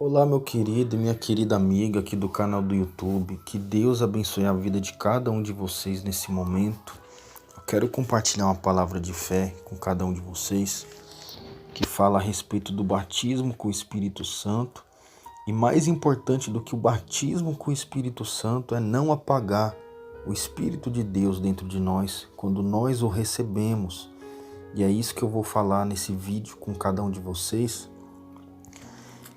Olá, meu querido e minha querida amiga aqui do canal do YouTube. Que Deus abençoe a vida de cada um de vocês nesse momento. Eu quero compartilhar uma palavra de fé com cada um de vocês que fala a respeito do batismo com o Espírito Santo. E mais importante do que o batismo com o Espírito Santo é não apagar o Espírito de Deus dentro de nós quando nós o recebemos. E é isso que eu vou falar nesse vídeo com cada um de vocês.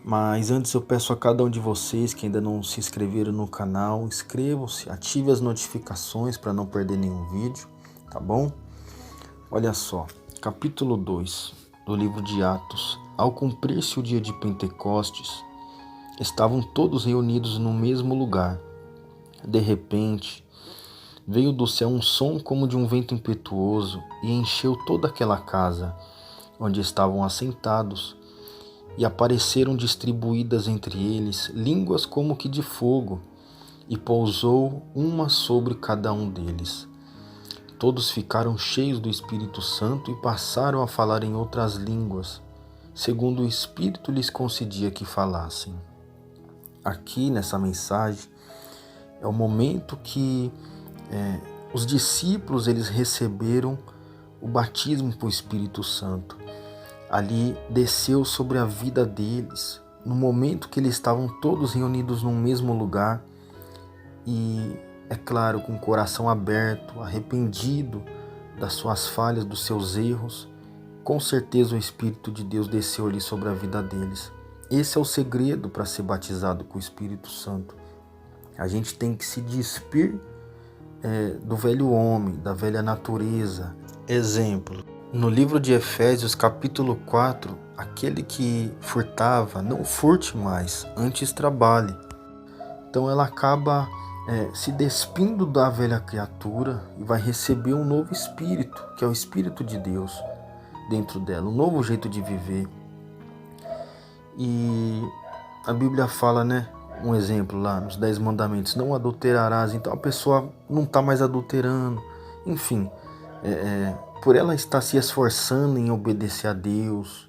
Mas antes eu peço a cada um de vocês que ainda não se inscreveram no canal, inscrevam-se, ative as notificações para não perder nenhum vídeo, tá bom? Olha só, capítulo 2 do livro de Atos. Ao cumprir-se o dia de Pentecostes, estavam todos reunidos no mesmo lugar. De repente, veio do céu um som como de um vento impetuoso e encheu toda aquela casa onde estavam assentados. E apareceram distribuídas entre eles línguas como que de fogo, e pousou uma sobre cada um deles. Todos ficaram cheios do Espírito Santo e passaram a falar em outras línguas, segundo o Espírito lhes concedia que falassem. Aqui nessa mensagem é o momento que os discípulos eles receberam o batismo com o Espírito Santo. Ali desceu sobre a vida deles, no momento que eles estavam todos reunidos num mesmo lugar e, é claro, com o coração aberto, arrependido das suas falhas, dos seus erros, com certeza o Espírito de Deus desceu ali sobre a vida deles. Esse é o segredo para ser batizado com o Espírito Santo. A gente tem que se despir do velho homem, da velha natureza. Exemplo. No livro de Efésios, capítulo 4, aquele que furtava, não furte mais, antes trabalhe. Então ela acaba se despindo da velha criatura e vai receber um novo espírito, que é o Espírito de Deus dentro dela, um novo jeito de viver. E a Bíblia fala, um exemplo lá nos 10 mandamentos, não adulterarás, então a pessoa não está mais adulterando, enfim, por ela estar se esforçando em obedecer a Deus,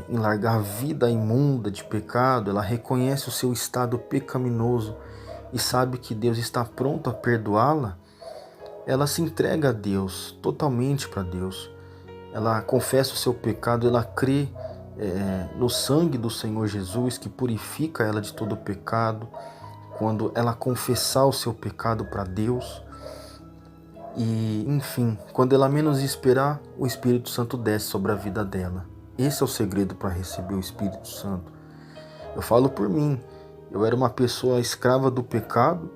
em largar a vida imunda de pecado, ela reconhece o seu estado pecaminoso e sabe que Deus está pronto a perdoá-la, ela se entrega a Deus, totalmente para Deus. Ela confessa o seu pecado, ela crê no sangue do Senhor Jesus que purifica ela de todo pecado. Quando ela confessar o seu pecado para Deus, e, enfim, quando ela menos esperar, o Espírito Santo desce sobre a vida dela. Esse é o segredo para receber o Espírito Santo. Eu falo por mim. Eu era uma pessoa escrava do pecado,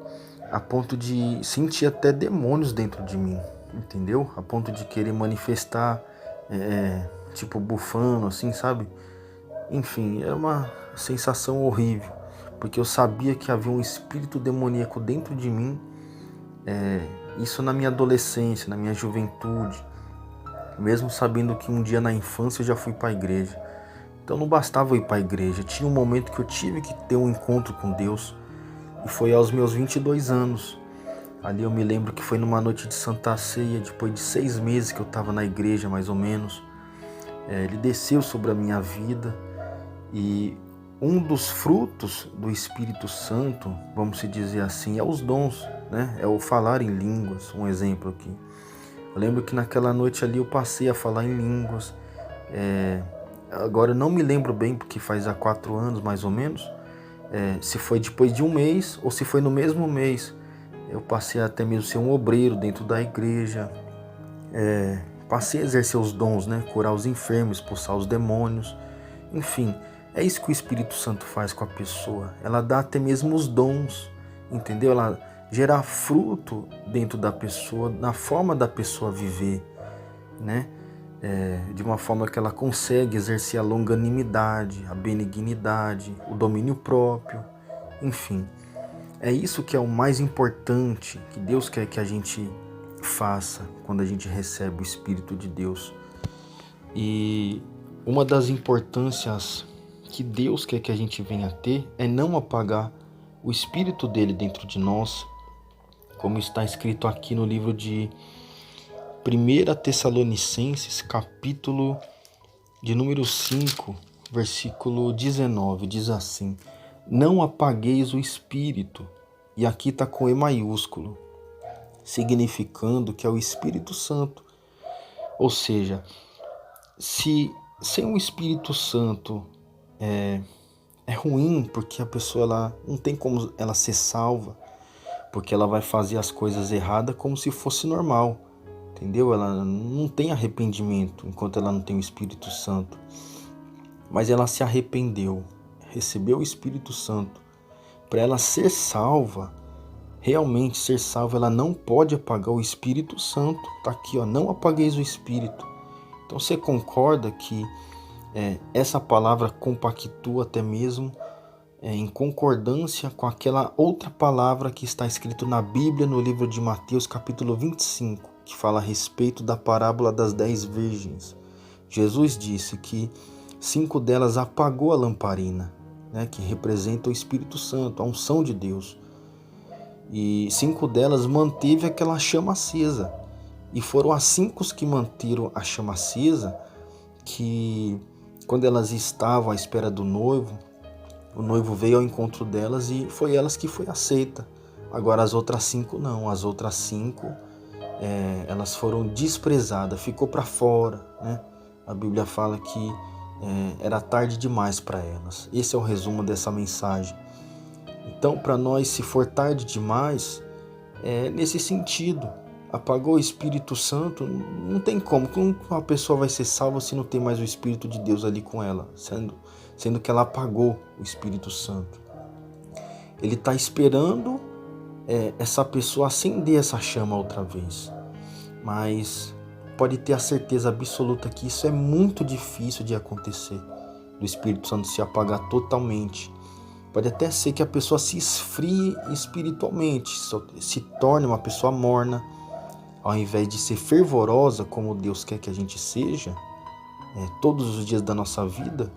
a ponto de sentir até demônios dentro de mim, entendeu? A ponto de querer manifestar, tipo bufando, assim, sabe? Enfim, era uma sensação horrível, porque eu sabia que havia um espírito demoníaco dentro de mim. Isso na minha adolescência, na minha juventude, mesmo sabendo que um dia na infância eu já fui para a igreja. Então não bastava eu ir para a igreja, tinha um momento que eu tive que ter um encontro com Deus, e foi aos meus 22 anos. Ali eu me lembro que foi numa noite de Santa Ceia, depois de 6 meses que eu estava na igreja, mais ou menos. Ele desceu sobre a minha vida, e um dos frutos do Espírito Santo, vamos se dizer assim, é os dons, é o falar em línguas, um exemplo aqui. Eu lembro que naquela noite ali eu passei a falar em línguas. Agora eu não me lembro bem, porque faz há 4 anos mais ou menos, se foi depois de um mês ou se foi no mesmo mês. Eu passei até mesmo a ser um obreiro dentro da igreja. Passei a exercer os dons, curar os enfermos, expulsar os demônios, enfim. É isso que o Espírito Santo faz com a pessoa. Ela dá até mesmo os dons, entendeu? Ela gera fruto dentro da pessoa, na forma da pessoa viver, de uma forma que ela consegue exercer a longanimidade, a benignidade, o domínio próprio, enfim. É isso que é o mais importante, que Deus quer que a gente faça quando a gente recebe o Espírito de Deus. E uma das importâncias que Deus quer que a gente venha a ter é não apagar o Espírito dele dentro de nós, como está escrito aqui no livro de 1 Tessalonicenses, capítulo de número 5, versículo 19, diz assim: não apagueis o espírito. E aqui está com E maiúsculo, significando que é o Espírito Santo. Ou seja, se sem o Espírito Santo é ruim, porque a pessoa ela não tem como ela ser salva, porque ela vai fazer as coisas erradas como se fosse normal, entendeu? Ela não tem arrependimento enquanto ela não tem o Espírito Santo. Mas ela se arrependeu, recebeu o Espírito Santo. Para ela ser salva, realmente ser salva, ela não pode apagar o Espírito Santo. Tá aqui, ó, não apagueis o Espírito. Então você concorda que essa palavra compactua até mesmo em concordância com aquela outra palavra que está escrito na Bíblia, no livro de Mateus, capítulo 25, que fala a respeito da parábola das 10 virgens. Jesus disse que 5 delas apagou a lamparina, né, que representa o Espírito Santo, a unção de Deus. E 5 delas manteve aquela chama acesa. E foram as 5 que manteram a chama acesa, que quando elas estavam à espera do noivo, o noivo veio ao encontro delas e foi elas que foi aceita. Agora as outras 5 não, as outras 5 elas foram desprezadas, ficou para fora, né? A Bíblia fala que era tarde demais para elas. Esse é o resumo dessa mensagem. Então, para nós, se for tarde demais, é nesse sentido. Apagou o Espírito Santo, não tem como. Como uma pessoa vai ser salva se não tem mais o Espírito de Deus ali com ela, sendo que ela apagou o Espírito Santo? Ele está esperando essa pessoa acender essa chama outra vez. Mas pode ter a certeza absoluta que isso é muito difícil de acontecer, do Espírito Santo se apagar totalmente. Pode até ser que a pessoa se esfrie espiritualmente, se torne uma pessoa morna, ao invés de ser fervorosa como Deus quer que a gente seja, todos os dias da nossa vida,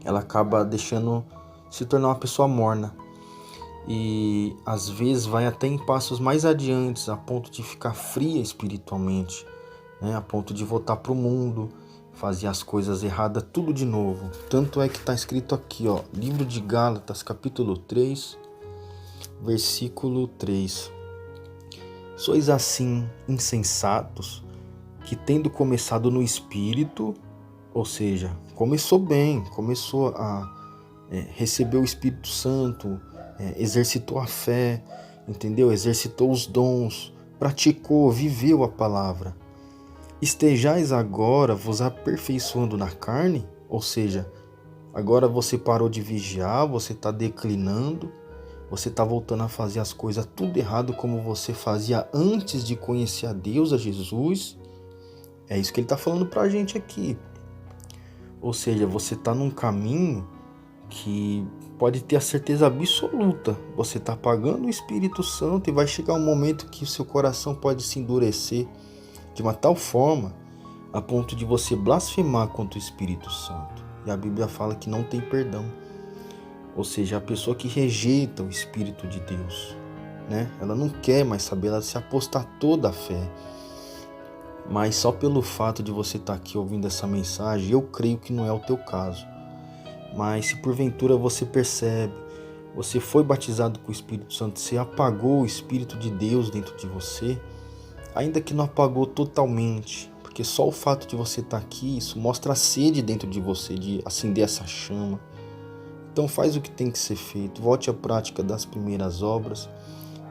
ela acaba deixando se tornar uma pessoa morna. E às vezes vai até em passos mais adiantes, a ponto de ficar fria espiritualmente, né? A ponto de voltar para o mundo, fazer as coisas erradas tudo de novo. Tanto é que está escrito aqui, ó, livro de Gálatas, capítulo 3, versículo 3. Sois assim insensatos, que tendo começado no Espírito, ou seja, começou bem, começou a receber o Espírito Santo, exercitou a fé, entendeu? Exercitou os dons, praticou, viveu a palavra. Estejais agora vos aperfeiçoando na carne, ou seja, agora você parou de vigiar, você está declinando, você está voltando a fazer as coisas tudo errado como você fazia antes de conhecer a Deus, a Jesus. É isso que ele está falando para a gente aqui. Ou seja, você está num caminho que pode ter a certeza absoluta, você está apagando o Espírito Santo e vai chegar um momento que o seu coração pode se endurecer de uma tal forma a ponto de você blasfemar contra o Espírito Santo. E a Bíblia fala que não tem perdão. Ou seja, a pessoa que rejeita o Espírito de Deus, né? Ela não quer mais saber, ela se apostatou da fé. Mas só pelo fato de você estar aqui ouvindo essa mensagem, eu creio que não é o teu caso. Mas se porventura você percebe, você foi batizado com o Espírito Santo, você apagou o Espírito de Deus dentro de você, ainda que não apagou totalmente, porque só o fato de você estar aqui, isso mostra a sede dentro de você, de acender essa chama. Então faz o que tem que ser feito, volte à prática das primeiras obras,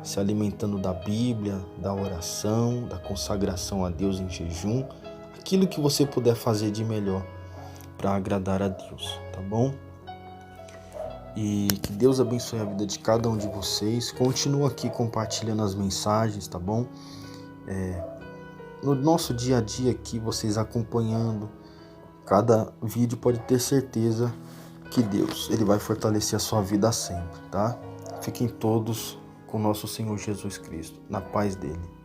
se alimentando da Bíblia, da oração, da consagração a Deus em jejum, aquilo que você puder fazer de melhor para agradar a Deus, tá bom? E que Deus abençoe a vida de cada um de vocês. Continua aqui compartilhando as mensagens, tá bom? No nosso dia a dia aqui, vocês acompanhando cada vídeo, pode ter certeza que Deus, Ele vai fortalecer a sua vida sempre, tá? Fiquem todos com nosso Senhor Jesus Cristo, na paz dEle.